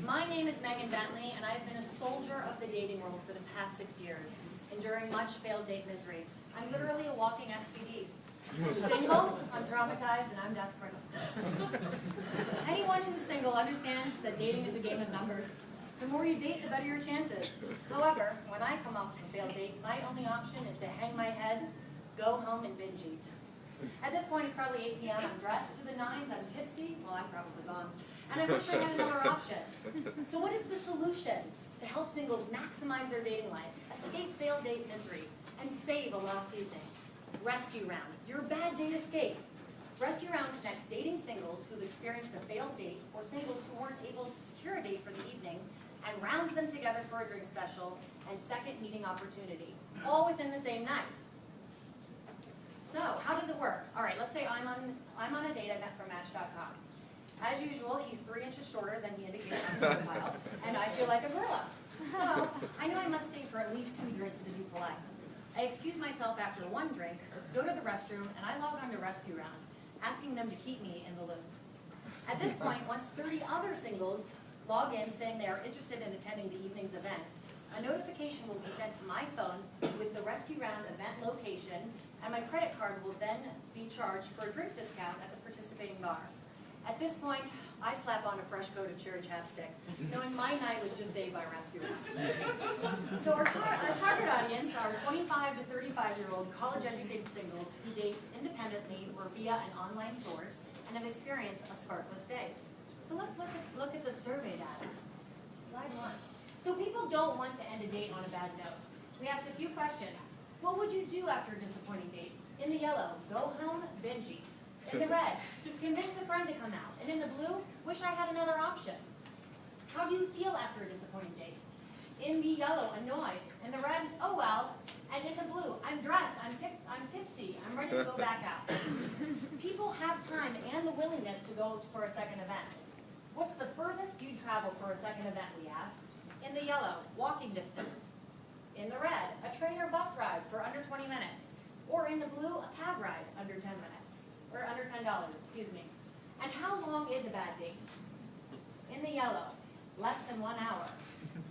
My name is Megan Bentley, and I've been a soldier of the dating world for the past 6 years, enduring much failed date misery. I'm literally a walking SPD. I'm single, I'm traumatized, and I'm desperate. Anyone who's single understands that dating is a game of numbers. The more you date, the better your chances. However, when I come off of a failed date, my only option is to hang my head, go home, and binge eat. At this point, it's probably 8 p.m. I'm dressed to the nines, I'm tipsy, well, I'm probably gone, and I wish I had another option. So what is the solution to help singles maximize their dating life, escape failed date misery, and save a lost evening? Rescue Round, your bad date escape. Rescue Round connects dating singles who've experienced a failed date or singles who weren't able to secure a date for the evening and rounds them together for a drink special and second meeting opportunity, all within the same night. So, how does it work? All right, let's say I'm on a date I met from Match.com. As usual, he's 3 inches shorter than he indicates on his profile, and I feel like a gorilla. So, I know I must stay for at least 2 drinks to be polite. I excuse myself after 1 drink, go to the restroom, and I log on to Rescue Round, asking them to keep me in the loop. At this point, once 30 other singles log in saying they are interested in attending the evening's event, a notification will be sent to my phone with the Rescue Round event location, and my credit card will then be charged for a drink discount at the participating bar. At this point, I slap on a fresh coat of cherry chapstick, knowing my night was just saved by Rescue Round. So our target audience are 25 to 35-year-old college-educated singles who date independently or via an online source and have experienced a sparkless date. So let's look at the survey data. Slide 1. So people don't want to end a date on a bad note. We asked a few questions. What would you do after a disappointing date? In the yellow, go home, binge eat. In the red, convince a friend to come out. And in the blue, wish I had another option. How do you feel after a disappointing date? In the yellow, annoyed. In the red, oh well. And in the blue, I'm dressed, I'm tipsy, I'm ready to go back out. People have time and the willingness to go for a second event. What's the furthest you'd travel for a second event, we asked. In the yellow, walking distance. In the red, a train or bus ride for under 20 minutes. Or in the blue, a cab ride under 10 minutes. Or under $10, excuse me. And how long is a bad date? In the yellow, less than 1 hour.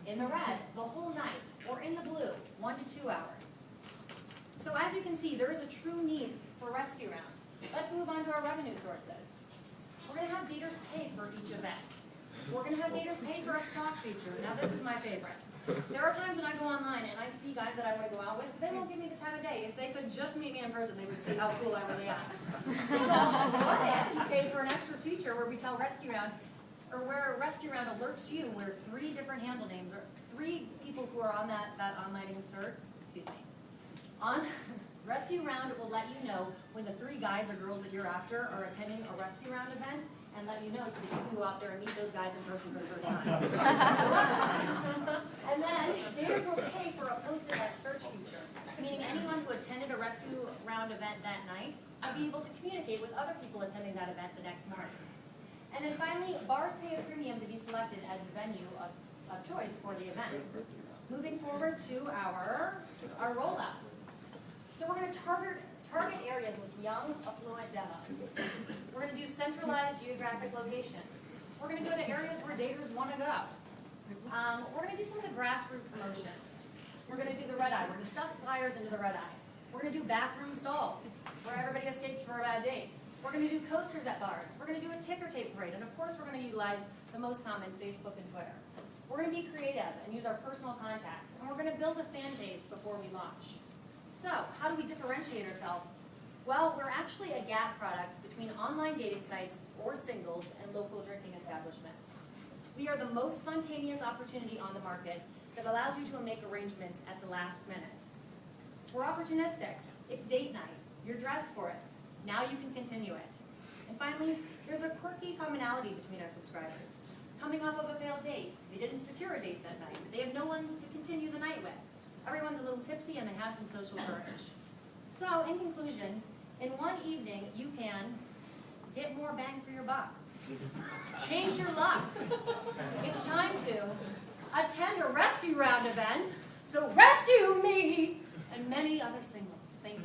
In the red, the whole night. Or in the blue, 1 to 2 hours. So as you can see, there is a true need for Rescue Round. Let's move on to our revenue sources. We're going to have daters pay for each event. We're going to have daters pay for a stock feature. Now this is my favorite. There are times when I go online and I see guys that I want to go out with, they won't give me the time of day. If they could just meet me in person, they would see how cool I really am. So what if you pay for an extra feature where we tell Rescue Round, or where Rescue Round alerts you where 3 different handle names, or 3 people who are on that online insert, excuse me, on Rescue Round will let you know when the 3 guys or girls that you're after are attending a Rescue Round event, and let you know so that you can go out there and meet those guys in person for the first time. And then, daters will pay for a posted as search feature, meaning anyone who attended a Rescue Round event that night will be able to communicate with other people attending that event the next morning. And then finally, bars pay a premium to be selected as the venue of choice for the event. Moving forward to our rollout. So we're going to target areas with young, affluent demos. We're going to do centralized geographic locations. We're going to go to areas where daters want to go. We're going to do some of the grassroots promotions. We're going to do the red eye. We're going to stuff flyers into the red eye. We're going to do bathroom stalls where everybody escapes for a bad date. We're going to do coasters at bars. We're going to do a ticker tape parade. And of course, we're going to utilize the most common, Facebook and Twitter. We're going to be creative and use our personal contacts. And we're going to build a fan base before we launch. So, how do we differentiate ourselves? Well, we're actually a gap product between online dating sites or singles and local drinking establishments. We are the most spontaneous opportunity on the market that allows you to make arrangements at the last minute. We're opportunistic. It's date night. You're dressed for it. Now you can continue it. And finally, there's a quirky commonality between our subscribers. Coming off of a failed date, they didn't secure a date that night. They have no one to continue the night with. Everyone's a little tipsy and they have some social courage. So, in conclusion, in one evening, you can get more bang for your buck. Change your luck. It's time to attend a Rescue Round event, so rescue me and many other singles. Thank you.